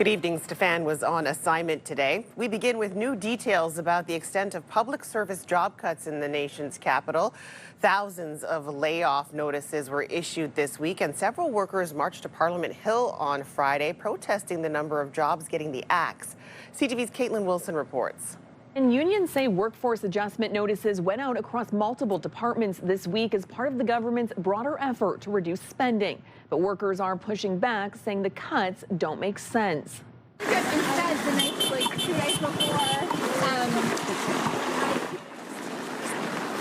Good evening. Stefan was on assignment today. We begin with new details about the extent of public service job cuts in the nation's capital. Thousands of layoff notices were issued this week, and several workers marched to Parliament Hill on Friday, protesting the number of jobs getting the axe. CTV's Caitlin Wilson reports. And unions say workforce adjustment notices went out across multiple departments this week as part of the government's broader effort to reduce spending. But workers are pushing back, saying the cuts don't make sense. Because instead, the night, like 2 days before,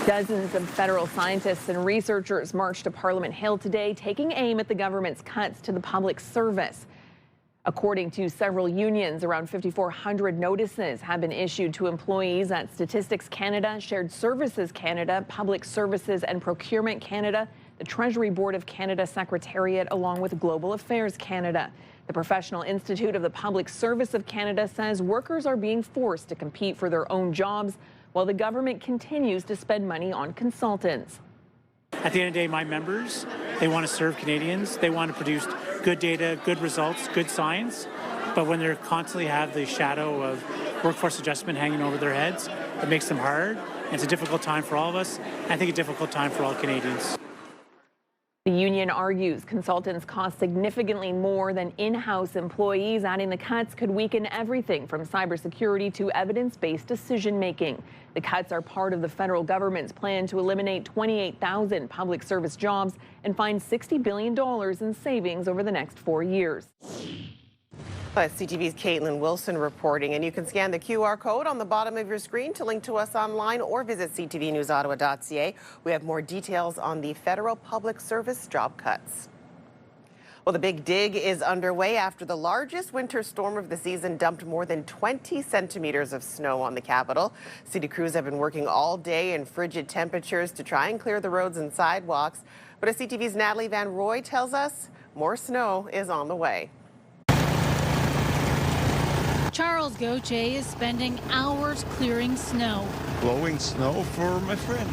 Dozens of federal scientists and researchers marched to Parliament Hill today, taking aim at the government's cuts to the public service. According to several unions, around 5,400 notices have been issued to employees at Statistics Canada, Shared Services Canada, Public Services and Procurement Canada, the Treasury Board of Canada Secretariat, along with Global Affairs Canada. The Professional Institute of the Public Service of Canada says workers are being forced to compete for their own jobs while the government continues to spend money on consultants. At the end of the day, my members, they want to serve Canadians. They want to produce good data, good results, good science. But when they constantly have the shadow of workforce adjustment hanging over their heads, it makes them hard. And it's a difficult time for all of us. I think a difficult time for all Canadians. The union argues consultants cost significantly more than in-house employees, adding the cuts could weaken everything from cybersecurity to evidence-based decision-making. The cuts are part of the federal government's plan to eliminate 28,000 public service jobs and find $60 billion in savings over the next 4 years. CTV's Caitlin Wilson reporting, and you can scan the QR code on the bottom of your screen to link to us online or visit ctvnewsottawa.ca. We have more details on the federal public service job cuts. Well, the big dig is underway after the largest winter storm of the season dumped more than 20 centimeters of snow on the capital. City crews have been working all day in frigid temperatures to try and clear the roads and sidewalks. But as CTV's Natalie Van Roy tells us, more snow is on the way. Charles Gauthier is spending hours clearing snow. Blowing snow for my friend.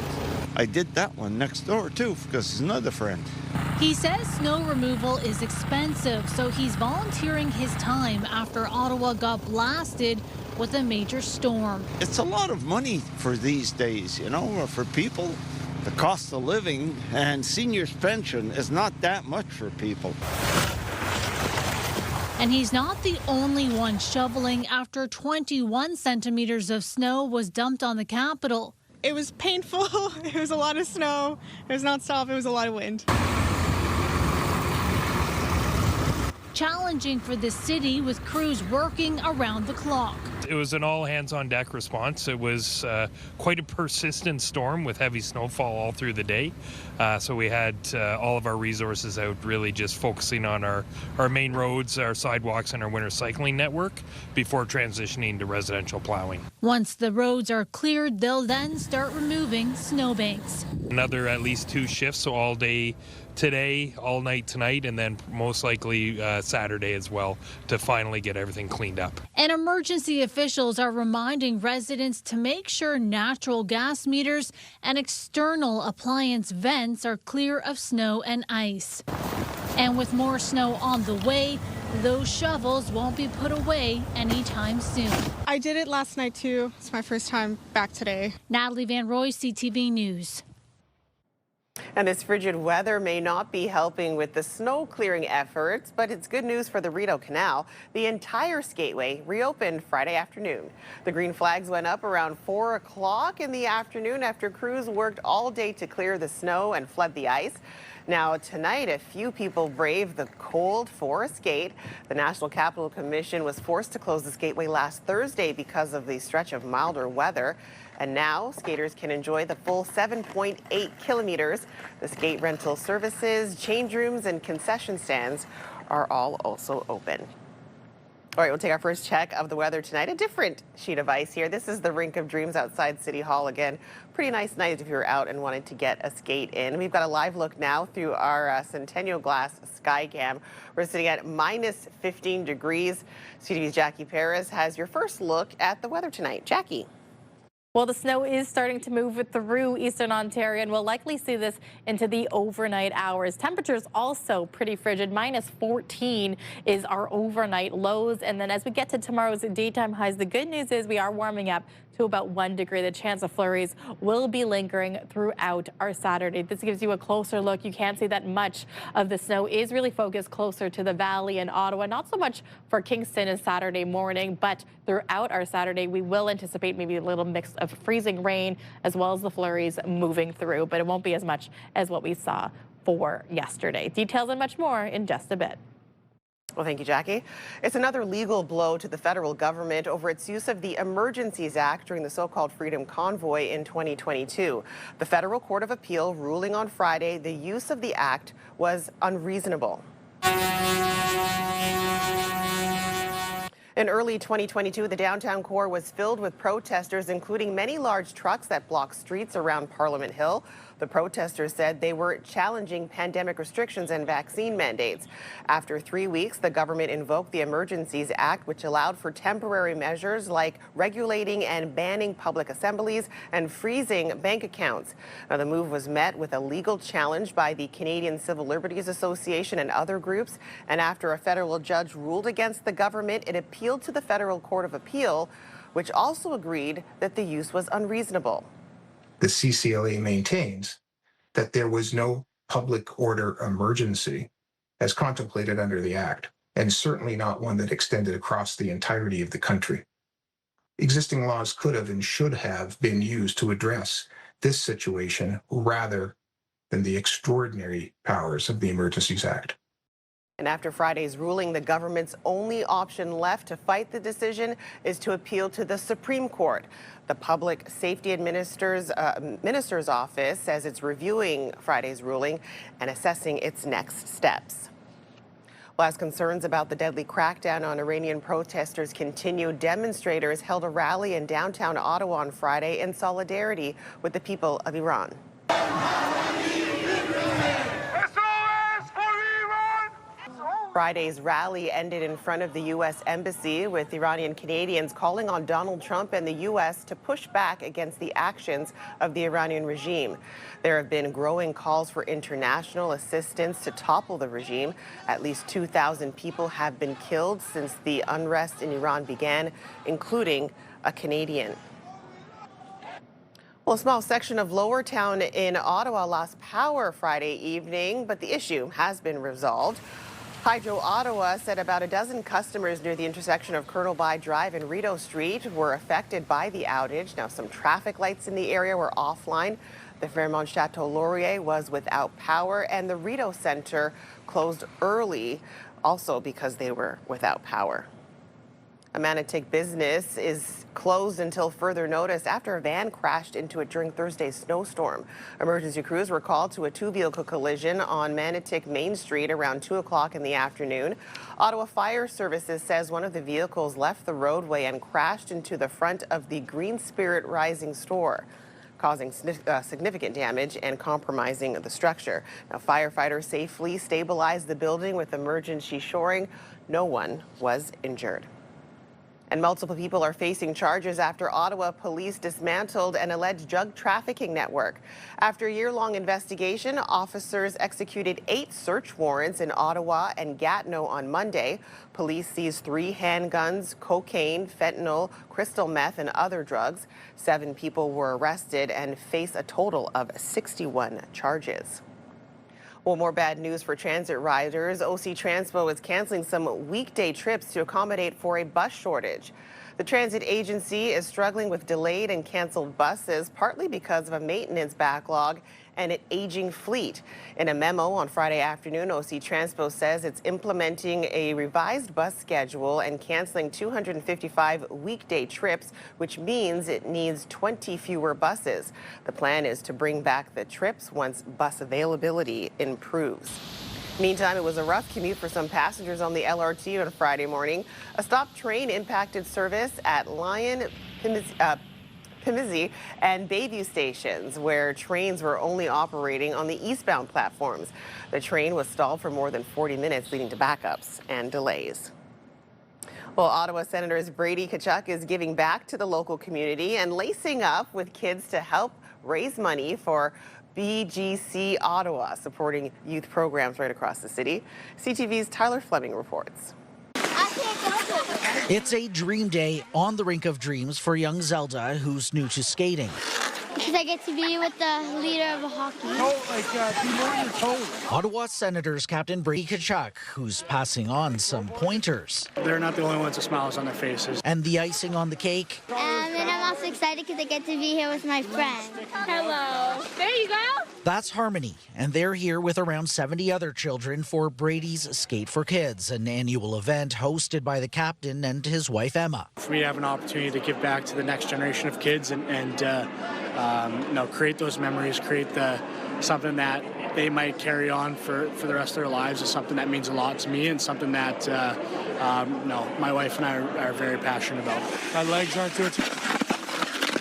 I did that one next door too because he's another friend. He says snow removal is expensive, so he's volunteering his time after Ottawa got blasted with a major storm. It's a lot of money for these days, you know, for people. The cost of living and seniors' pension is not that much for people. And he's not the only one shoveling after 21 centimeters of snow was dumped on the capital. It was painful. It was a lot of snow. It was nonstop. It was a lot of wind. Challenging for the city with crews working around the clock. It was an all-hands-on-deck response. It was quite a persistent storm with heavy snowfall all through the day. So we had all of our resources out really just focusing on our main roads, our sidewalks, and our winter cycling network before transitioning to residential plowing. Once the roads are cleared, they'll then start removing snowbanks. Another at least 2 shifts, so all day today, all night tonight, and then most likely Saturday as well to finally get everything cleaned up. And emergency officials are reminding residents to make sure natural gas meters and external appliance vents are clear of snow and ice. And with more snow on the way, those shovels won't be put away anytime soon. I did it last night too. It's my first time back today. Natalie Van Roy, CTV News. And this frigid weather may not be helping with the snow clearing efforts, but it's good news for the Rideau Canal. The entire skateway reopened Friday afternoon. The green flags went up around 4 o'clock in the afternoon after crews worked all day to clear the snow and flood the ice. Now, tonight, a few people braved the cold for a skate. The National Capital Commission was forced to close the skateway last Thursday because of the stretch of milder weather. And now skaters can enjoy the full 7.8 kilometers. The skate rental services, change rooms, and concession stands are all also open. All right, we'll take our first check of the weather tonight. A different sheet of ice here. This is the Rink of Dreams outside City Hall again. Pretty nice night if you're out and wanted to get a skate in. We've got a live look now through our Centennial Glass Skycam. We're sitting at minus 15 degrees. CTV's Jackie Perez has your first look at the weather tonight. Jackie. Well, the snow is starting to move through eastern Ontario, and we'll likely see this into the overnight hours. Temperatures also pretty frigid. -14 is our overnight lows. And then as we get to tomorrow's daytime highs, the good news is we are warming up to about 1 degree. The chance of flurries will be lingering throughout our Saturday. This gives you a closer look. You can see that much of the snow is really focused closer to the valley and Ottawa. Not so much for Kingston as Saturday morning, but throughout our Saturday, we will anticipate maybe a little mix of freezing rain as well as the flurries moving through, but it won't be as much as what we saw for yesterday. Details and much more in just a bit. Well, thank you, Jackie. It's another legal blow to the federal government over its use of the Emergencies Act during the so-called Freedom Convoy in 2022. The Federal Court of Appeal ruling on Friday the use of the act was unreasonable. In early 2022, the downtown core was filled with protesters, including many large trucks that blocked streets around Parliament Hill. The protesters said they were challenging pandemic restrictions and vaccine mandates. After 3 weeks, the government invoked the Emergencies Act, which allowed for temporary measures like regulating and banning public assemblies and freezing bank accounts. Now, the move was met with a legal challenge by the Canadian Civil Liberties Association and other groups. And after a federal judge ruled against the government, it appealed to the Federal Court of Appeal, which also agreed that the use was unreasonable. The CCLA maintains that there was no public order emergency as contemplated under the Act, and certainly not one that extended across the entirety of the country. Existing laws could have and should have been used to address this situation rather than the extraordinary powers of the Emergencies Act. And after Friday's ruling, the government's only option left to fight the decision is to appeal to the Supreme Court. The Public Safety Minister's office says it's reviewing Friday's ruling and assessing its next steps. Well, as concerns about the deadly crackdown on Iranian protesters continue, demonstrators held a rally in downtown Ottawa on Friday in solidarity with the people of Iran. Friday's rally ended in front of the U.S. Embassy, with Iranian Canadians calling on Donald Trump and the U.S. to push back against the actions of the Iranian regime. There have been growing calls for international assistance to topple the regime. At least 2,000 people have been killed since the unrest in Iran began, including a Canadian. Well, a small section of Lower Town in Ottawa lost power Friday evening, but the issue has been resolved. Hydro Ottawa said about a dozen customers near the intersection of Colonel By Drive and Rideau Street were affected by the outage. Now, some traffic lights in the area were offline. The Fairmont Chateau Laurier was without power, and the Rideau Centre closed early, also because they were without power. A Manotick business is closed until further notice after a van crashed into it during Thursday's snowstorm. Emergency crews were called to a two-vehicle collision on Manotick Main Street around 2 o'clock in the afternoon. Ottawa Fire Services says one of the vehicles left the roadway and crashed into the front of the Green Spirit Rising store, causing significant damage and compromising the structure. Now, firefighters safely stabilized the building with emergency shoring. No one was injured. And multiple people are facing charges after Ottawa police dismantled an alleged drug trafficking network. After a year-long investigation, officers executed 8 search warrants in Ottawa and Gatineau on Monday. Police seized 3 handguns, cocaine, fentanyl, crystal meth, and other drugs. 7 people were arrested and face a total of 61 charges. Well, more bad news for transit riders. OC Transpo is canceling some weekday trips to accommodate for a bus shortage. The transit agency is struggling with delayed and canceled buses, partly because of a maintenance backlog and an aging fleet. In a memo on Friday afternoon, OC Transpo says it's implementing a revised bus schedule and canceling 255 weekday trips, which means it needs 20 fewer buses. The plan is to bring back the trips once bus availability improves. Meantime, it was a rough commute for some passengers on the LRT on Friday morning. A stopped train impacted service at Lyon, Pimisi and Bayview stations, where trains were only operating on the eastbound platforms. The train was stalled for more than 40 minutes, leading to backups and delays. Well, Ottawa Senator Brady Tkachuk is giving back to the local community and lacing up with kids to help raise money for BGC Ottawa, supporting youth programs right across the city. CTV's Tyler Fleming reports. It's a dream day on the rink of dreams for young Zelda, who's new to skating. Because I get to be with the leader of hockey. Be more on your toes. Ottawa Senators Captain Brady Tkachuk, who's passing on some pointers. They're not the only ones with smiles on their faces. And the icing on the cake. And I'm also excited because I get to be here with my friend. Hello. There you go. That's Harmony, and they're here with around 70 other children for Brady's Skate for Kids, an annual event hosted by the captain and his wife Emma. For me to have an opportunity to give back to the next generation of kids and create those memories, create something that they might carry on for the rest of their lives is something that means a lot to me and something that my wife and I are very passionate about. My legs aren't too.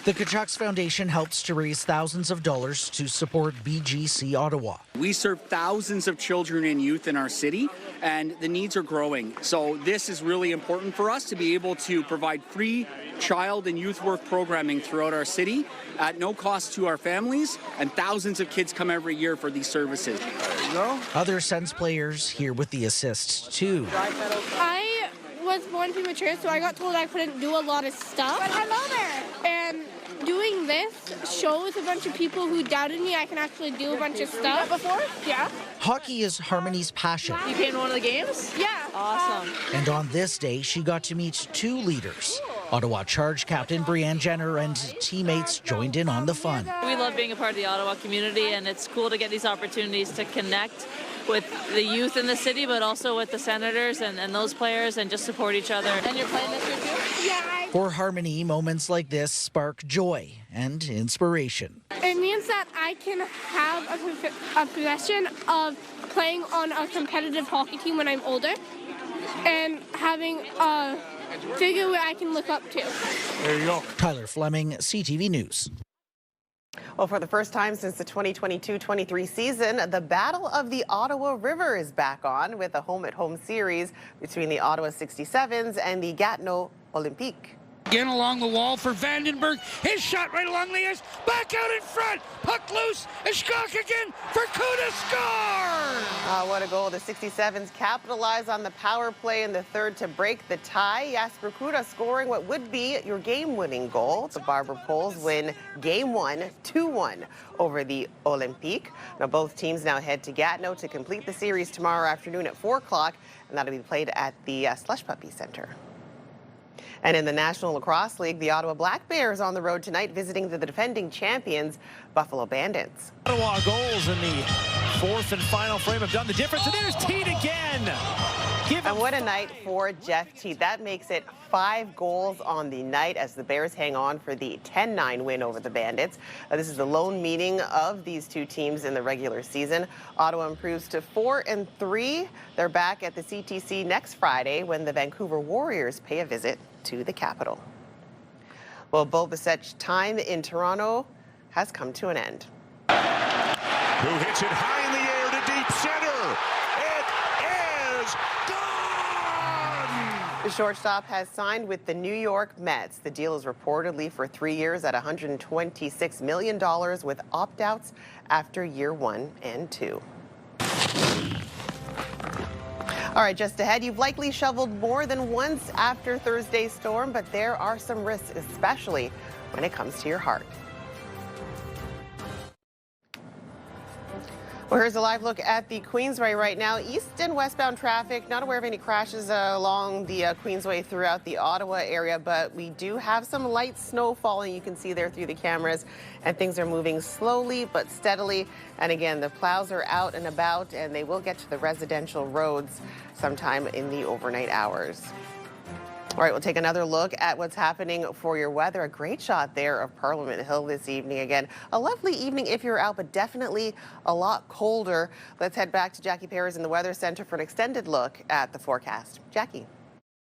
The Tkachuk's Foundation helps to raise thousands of dollars to support BGC Ottawa. We serve thousands of children and youth in our city, and the needs are growing. So this is really important for us to be able to provide free child and youth work programming throughout our city at no cost to our families, and thousands of kids come every year for these services. There you go. Other Sens players here with the assists too. I was born premature, so I got told I couldn't do a lot of stuff. But hello there. And doing this shows a bunch of people who doubted me I can actually do a bunch of stuff. Before? Yeah. Hockey is Harmony's passion. You came to one of the games? Yeah. Awesome. And on this day, she got to meet two leaders. Ottawa Charge Captain Brianne Jenner and teammates joined in on the fun. We love being a part of the Ottawa community, and it's cool to get these opportunities to connect with the youth in the city, but also with the Senators and those players, and just support each other. And you're playing this year too? Yeah. For Harmony, moments like this spark joy and inspiration. It means that I can have a possession of playing on a competitive hockey team when I'm older and having a figure where I can look up to. There you go. Tyler Fleming, CTV News. Well, for the first time since the 2022-23 season, the Battle of the Ottawa River is back on with a home-at-home series between the Ottawa 67s and the Gatineau Olympique. Again along the wall for Vandenberg. His shot right along the ice. Back out in front. Puck loose. Ishkok again for Kuda score! What a goal. The 67s capitalize on the power play in the third to break the tie. Jasper Kuda scoring what would be your game-winning goal. The Barber Poles win Game 1, 2-1 over the Olympique. Now both teams now head to Gatineau to complete the series tomorrow afternoon at 4 o'clock, and that'll be played at the Slush Puppy Center. And in the National Lacrosse League, the Ottawa Black Bears on the road tonight visiting the defending champions, Buffalo Bandits. Ottawa goals in the fourth and final frame have done the difference, and there's Teed again. And what a night for Jeff Teed. That makes it 5 goals on the night as the Bears hang on for the 10-9 win over the Bandits. This is the lone meeting of these two teams in the regular season. Ottawa improves to 4-3. They're back at the CTC next Friday when the Vancouver Warriors pay a visit to the capital. Well, Bo Biset's time in Toronto has come to an end. Who hits it high in the air to deep center? It is gone! The shortstop has signed with the New York Mets. The deal is reportedly for 3 years at $126 million with opt-outs after year 1 and 2. All right, just ahead, you've likely shoveled more than once after Thursday's storm, but there are some risks, especially when it comes to your heart. Well, here's a live look at the Queensway right now. East and westbound traffic, not aware of any crashes along the Queensway throughout the Ottawa area, but we do have some light snow falling. You can see there through the cameras, and things are moving slowly but steadily. And again, the plows are out and about, and they will get to the residential roads sometime in the overnight hours. All right, we'll take another look at what's happening for your weather. A great shot there of Parliament Hill this evening. Again, a lovely evening if you're out, but definitely a lot colder. Let's head back to Jackie Perez in the Weather Center for an extended look at the forecast. Jackie.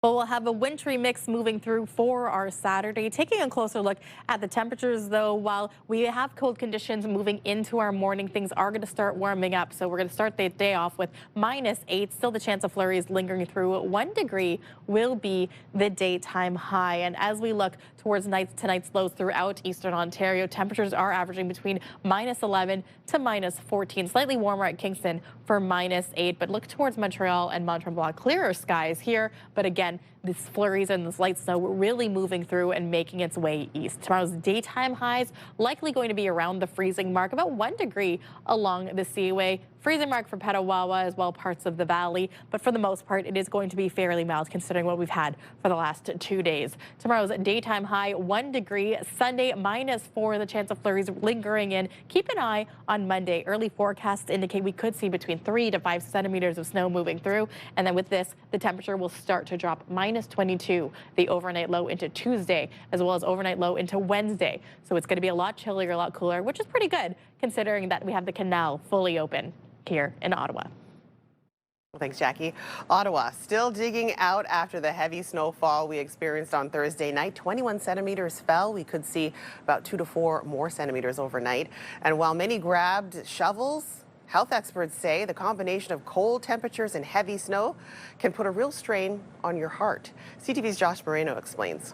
Well, we'll have a wintry mix moving through for our Saturday. Taking a closer look at the temperatures, though, while we have cold conditions moving into our morning, things are going to start warming up. So we're going to start the day off with -8. Still the chance of flurries lingering through. 1 degree will be the daytime high. And as we look towards tonight's lows throughout eastern Ontario, temperatures are averaging between -11 to -14. Slightly warmer at Kingston for -8. But look towards Montreal and Mont-Tremblant. Clearer skies here. But again, these flurries and this light snow really moving through and making its way east. Tomorrow's daytime highs likely going to be around the freezing mark, about 1 degree along the Seaway. Freezing mark for Petawawa as well, parts of the valley. But for the most part, it is going to be fairly mild considering what we've had for the last 2 days. Tomorrow's daytime high, 1 degree. Sunday, -4, the chance of flurries lingering in. Keep an eye on Monday. Early forecasts indicate we could see between 3 to 5 centimeters of snow moving through. And then with this, the temperature will start to drop -22, the overnight low into Tuesday, as well as overnight low into Wednesday. So it's going to be a lot chillier, a lot cooler, which is pretty good considering that we have the canal fully open here in Ottawa. Well, thanks, Jackie. Ottawa still digging out after the heavy snowfall we experienced on Thursday night. 21 centimeters fell. We could see about 2 to 4 more centimeters overnight. And while many grabbed shovels, health experts say the combination of cold temperatures and heavy snow can put a real strain on your heart. CTV's Josh Moreno explains.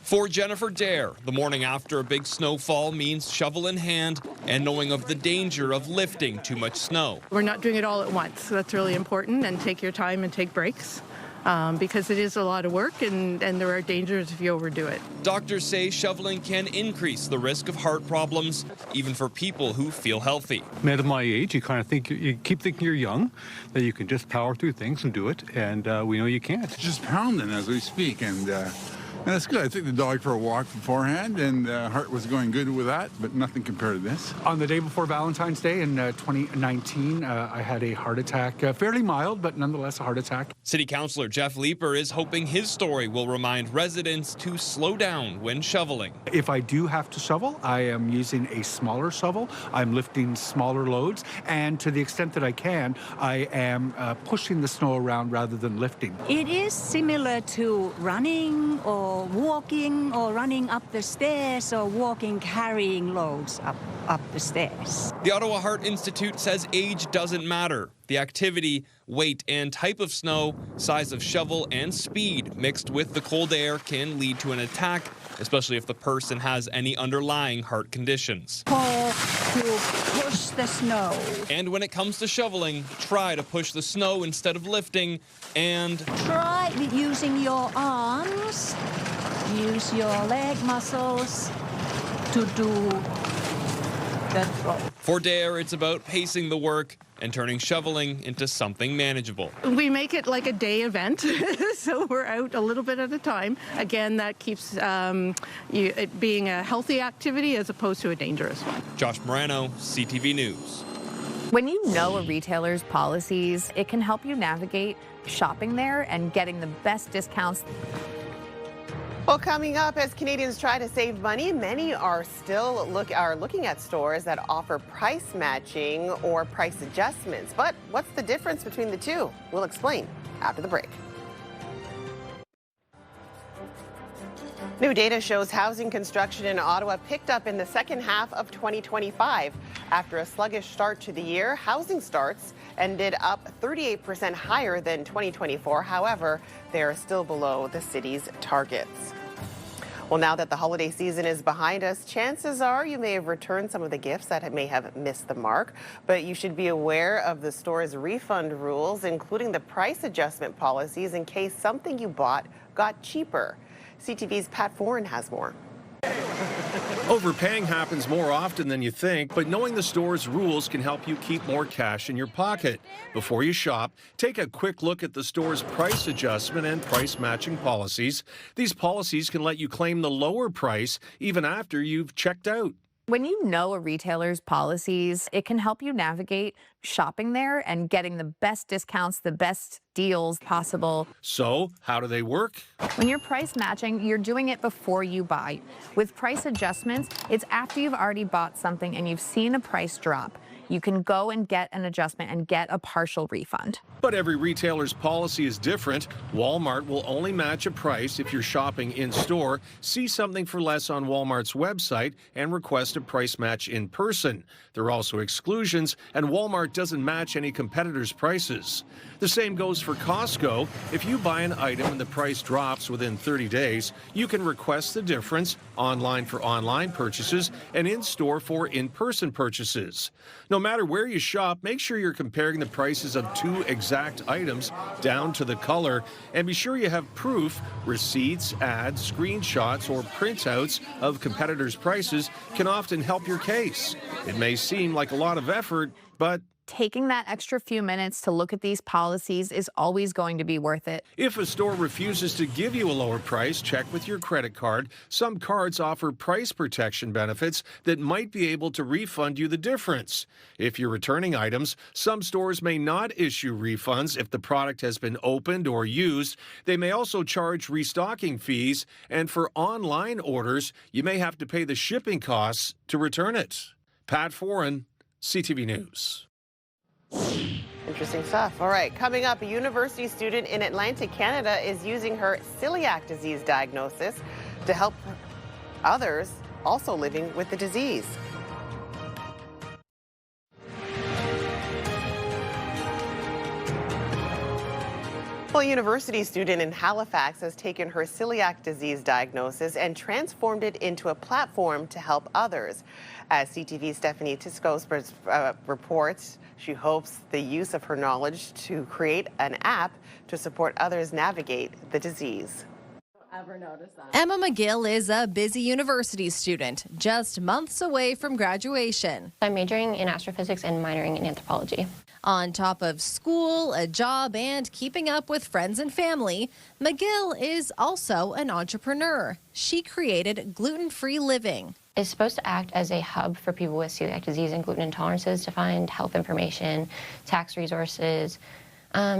For Jennifer Dare, the morning after a big snowfall means shovel in hand and knowing of the danger of lifting too much snow. We're not doing it all at once, so that's really important, and take your time and take breaks. Because it is a lot of work and there are dangers if you overdo it. Doctors say shoveling can increase the risk of heart problems, even for people who feel healthy. At my age, you kind of think, you keep thinking you're young, that you can just power through things and do it, and we know you can't. Just pounding as we speak, and that's good. I took the dog for a walk beforehand, and heart was going good with that, but nothing compared to this. On the day before Valentine's Day in 2019, I had a heart attack, fairly mild, but nonetheless a heart attack. City Councillor Jeff Leeper is hoping his story will remind residents to slow down when shoveling. If I do have to shovel, I am using a smaller shovel. I'm lifting smaller loads, and to the extent that I can, I am pushing the snow around rather than lifting. It is similar to running or walking or running up the stairs or walking carrying loads up the stairs. The Ottawa Heart Institute says age doesn't matter. The activity, weight and type of snow, size of shovel and speed mixed with the cold air can lead to an attack, especially if the person has any underlying heart conditions. Pull to push the snow. And when it comes to shoveling, try to push the snow instead of lifting, and try with using your arms, use your leg muscles to do the throw. For Dare, it's about pacing the work and turning shoveling into something manageable. We make it like a day event, so we're out a little bit at a time. Again, that keeps it being a healthy activity as opposed to a dangerous one. Josh Moreno, CTV News. When you know a retailer's policies, it can help you navigate shopping there and getting the best discounts. Well, coming up, as Canadians try to save money, many are still looking at stores that offer price matching or price adjustments. But what's the difference between the two? We'll explain after the break. New data shows housing construction in Ottawa picked up in the second half of 2025. After a sluggish start to the year, housing starts ended up 38% higher than 2024. However, they are still below the city's targets. Well, now that the holiday season is behind us, chances are you may have returned some of the gifts that may have missed the mark. But you should be aware of the store's refund rules, including the price adjustment policies in case something you bought got cheaper. CTV's Pat Foran has more. Overpaying happens more often than you think, but knowing the store's rules can help you keep more cash in your pocket. Before you shop, take a quick look at the store's price adjustment and price matching policies. These policies can let you claim the lower price even after you've checked out. When you know a retailer's policies, it can help you navigate shopping there and getting the best discounts, the best deals possible. So, how do they work? When you're price matching, you're doing it before you buy. With price adjustments, it's after you've already bought something and you've seen a price drop. you can go and get an adjustment and get a partial refund. But every retailer's policy is different. Walmart will only match a price if you're shopping in-store, see something for less on Walmart's website, and request a price match in person. There are also exclusions, and Walmart doesn't match any competitors' prices. The same goes for Costco. If you buy an item and the price drops within 30 days, you can request the difference online for online purchases and in-store for in-person purchases. No matter where you shop, make sure you're comparing the prices of two exact items down to the color, and be sure you have proof. Receipts, ads, screenshots, or printouts of competitors' prices can often help your case. It may seem like a lot of effort, but taking that extra few minutes to look at these policies is always going to be worth it. If a store refuses to give you a lower price, check with your credit card. Some cards offer price protection benefits that might be able to refund you the difference. If you're returning items, some stores may not issue refunds if the product has been opened or used. They may also charge restocking fees, and for online orders, you may have to pay the shipping costs to return it. Pat Foran, CTV News. Interesting stuff. All right, coming up, a university student in Atlantic Canada is using her celiac disease diagnosis to help others also living with the disease. Well, a university student in Halifax has taken her celiac disease diagnosis and transformed it into a platform to help others. As CTV's Stephanie Tiscos reports, she hopes the use of her knowledge to create an app to support others navigate the disease. Emma McGill is a busy university student, just months away from graduation. I'm majoring in astrophysics and minoring in anthropology. On top of school, a job, and keeping up with friends and family, McGill is also an entrepreneur. She created Gluten-Free Living. It's supposed to act as a hub for people with celiac disease and gluten intolerances to find health information, tax resources,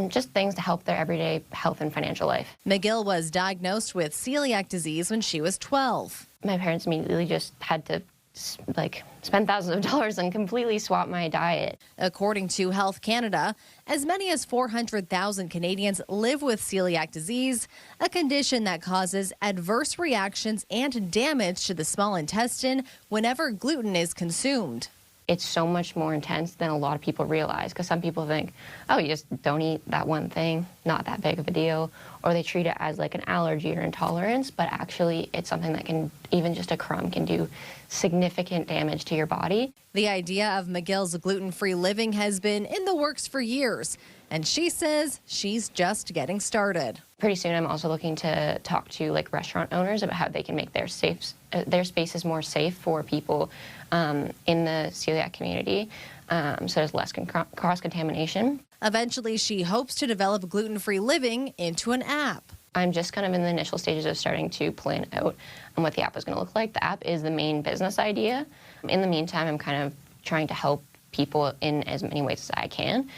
just things to help their everyday health and financial life. McGill was diagnosed with celiac disease when she was 12. My parents immediately just had to spend thousands of dollars and completely swap my diet. According to Health Canada, as many as 400,000 Canadians live with celiac disease, a condition that causes adverse reactions and damage to the small intestine whenever gluten is consumed. It's so much more intense than a lot of people realize, because some people think, oh, you just don't eat that one thing, not that big of a deal, or they treat it as like an allergy or intolerance, but actually it's something that can, even just a crumb can do significant damage to your body. The idea of McGill's gluten-free living has been in the works for years, and she says she's just getting started. Pretty soon I'm also looking to talk to restaurant owners about how they can make their spaces more safe for people in the celiac community, so there's less cross-contamination. Eventually, she hopes to develop gluten-free living into an app. I'm just kind of in the initial stages of starting to plan out what the app is going to look like. The app is the main business idea. In the meantime, I'm kind of trying to help people in as many ways as I can.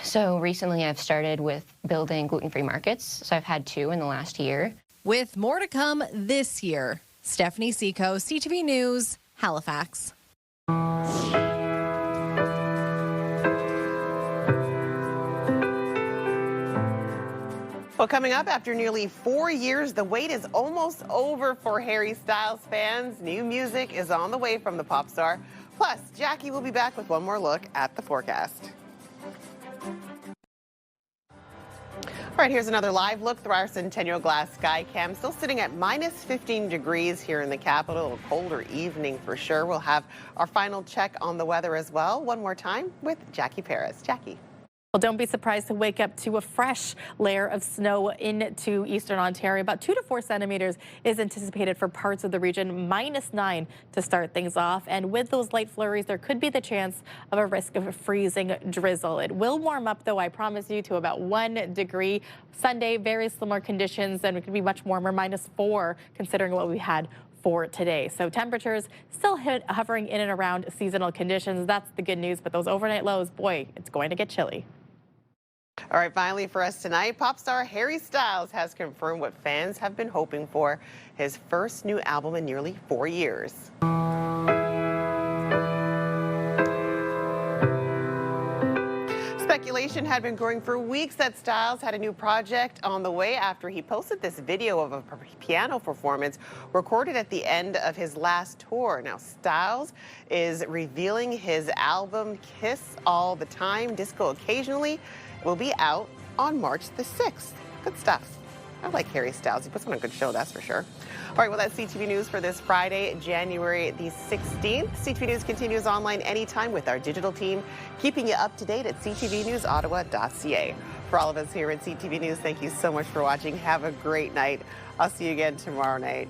So recently I've started with building gluten-free markets. So I've had 2 in the last year. With more to come this year. Stephanie Seco, CTV News, Halifax. Well, coming up, after nearly 4 years, the wait is almost over for Harry Styles fans. New music is on the way from the pop star. Plus, Jackie will be back with one more look at the forecast. All right, here's another live look through our Centennial Glass Sky Cam. Still sitting at minus 15 degrees here in the capital. A colder evening for sure. We'll have our final check on the weather as well. One more time with Jackie Perez. Jackie. Well, don't be surprised to wake up to a fresh layer of snow into eastern Ontario. About 2 to 4 centimeters is anticipated for parts of the region, -9 to start things off. And with those light flurries, there could be the chance of a risk of a freezing drizzle. It will warm up, though, I promise you, to about 1 degree. Sunday, very similar conditions, and it could be much warmer, -4, considering what we had for today. So temperatures still hovering in and around seasonal conditions. That's the good news, but those overnight lows, boy, it's going to get chilly. All right, finally for us tonight, pop star Harry Styles has confirmed what fans have been hoping for, his first new album in nearly 4 years. speculation had been growing for weeks that Styles had a new project on the way after he posted this video of a piano performance recorded at the end of his last tour. Now, Styles is revealing his album Kiss All the Time, Disco Occasionally, will be out on March the 6th. Good stuff. I like Harry Styles. He puts on a good show, that's for sure. All right, well, that's CTV News for this Friday, January the 16th. CTV News continues online anytime with our digital team, keeping you up to date at ctvnewsottawa.ca. For all of us here at CTV News, thank you so much for watching. Have a great night. I'll see you again tomorrow night.